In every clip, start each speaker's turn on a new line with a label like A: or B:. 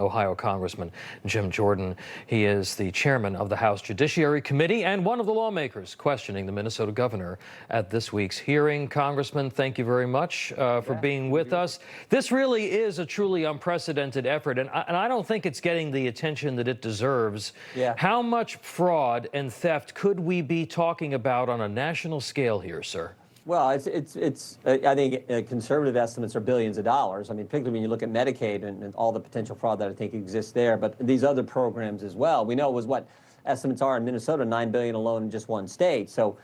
A: Ohio Congressman Jim Jordan. He is the chairman of the House Judiciary Committee and one of the lawmakers questioning the Minnesota governor at this week's hearing. Congressman, thank you very much for being with us. This really is a truly unprecedented effort, and I don't think it's getting the attention that it deserves. How much fraud and theft could we be talking about on a national scale here, sir?
B: Well, I think conservative estimates are billions of dollars. I mean, particularly when you look at Medicaid and all the potential fraud that I think exists there, but these other programs as well. We know it was what estimates are in Minnesota, $9 billion alone in just one state. So,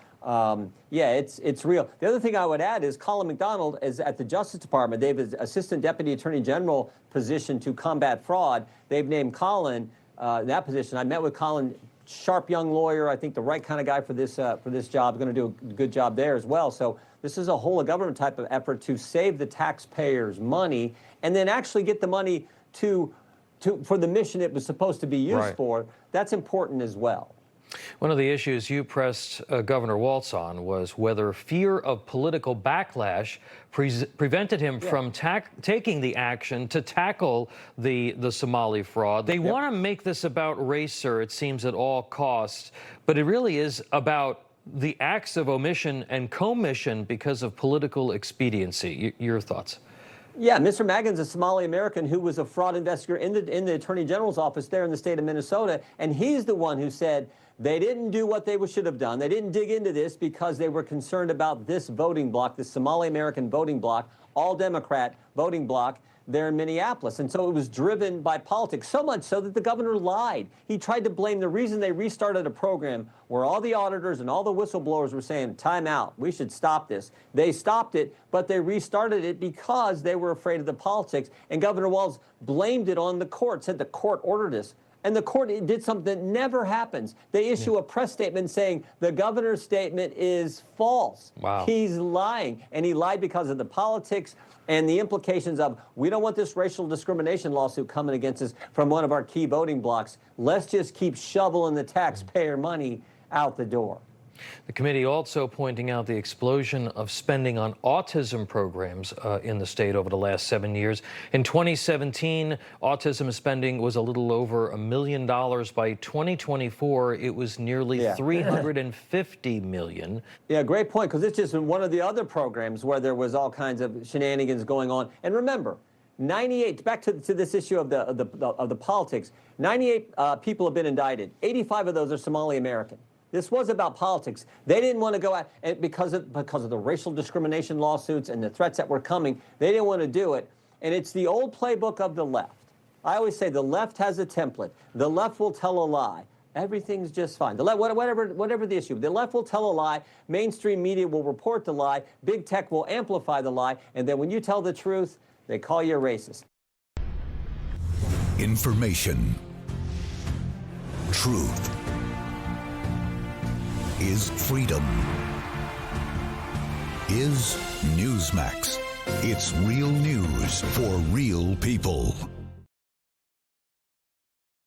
B: yeah, it's real. The other thing I would add is Colin McDonald is at the Justice Department. They have an Assistant Deputy Attorney General position to combat fraud. They've named Colin in that position. I met with Colin. Sharp young lawyer, I think the right kind of guy for this job, going to do a good job there as well. So this is a whole of government type of effort to save the taxpayers' money and then actually get the money for the mission it was supposed to be used for. That's important as well.
A: One of the issues you pressed Governor Walz on was whether fear of political backlash prevented him from taking the action to tackle the Somali fraud. They want to make this about race, sir, it seems, at all costs, but it really is about the acts of omission and commission because of political expediency. Your thoughts?
B: Yeah, Mr. Magan's a Somali American who was a fraud investigator in the Attorney General's office there in the state of Minnesota, and he's the one who said they didn't do what they should have done. They didn't dig into this because they were concerned about this voting bloc, this Somali American voting bloc, all Democrat voting bloc there in Minneapolis. And so it was driven by politics, so much so that the governor lied. He tried to blame the reason they restarted a program where all the auditors and all the whistleblowers were saying, time out, we should stop this. They stopped it, but they restarted it because they were afraid of the politics. And Governor Walz blamed it on the court, said the court ordered this. And the court did something that never happens. They issue a press statement saying the governor's statement is false.
A: Wow.
B: He's lying. And he lied because of the politics and the implications of, we don't want this racial discrimination lawsuit coming against us from one of our key voting blocks. Let's just keep shoveling the taxpayer money out the door.
A: The committee also pointing out the explosion of spending on autism programs in the state over the last 7 years. In 2017, autism spending was a little over $1 million. By 2024, it was nearly $350 million.
B: Yeah, great point, because it's just one of the other programs where there was all kinds of shenanigans going on. And remember, 98, back to this issue of the politics, 98 people have been indicted. 85 of those are Somali American. This was about politics. They didn't want to go out because of the racial discrimination lawsuits and the threats that were coming. They didn't want to do it. And it's the old playbook of the left. I always say the left has a template. The left will tell a lie. Everything's just fine. Whatever the issue, the left will tell a lie. Mainstream media will report the lie. Big tech will amplify the lie. And then when you tell the truth, they call you a racist.
C: Information. Truth is freedom. Is Newsmax. It's real news for real people.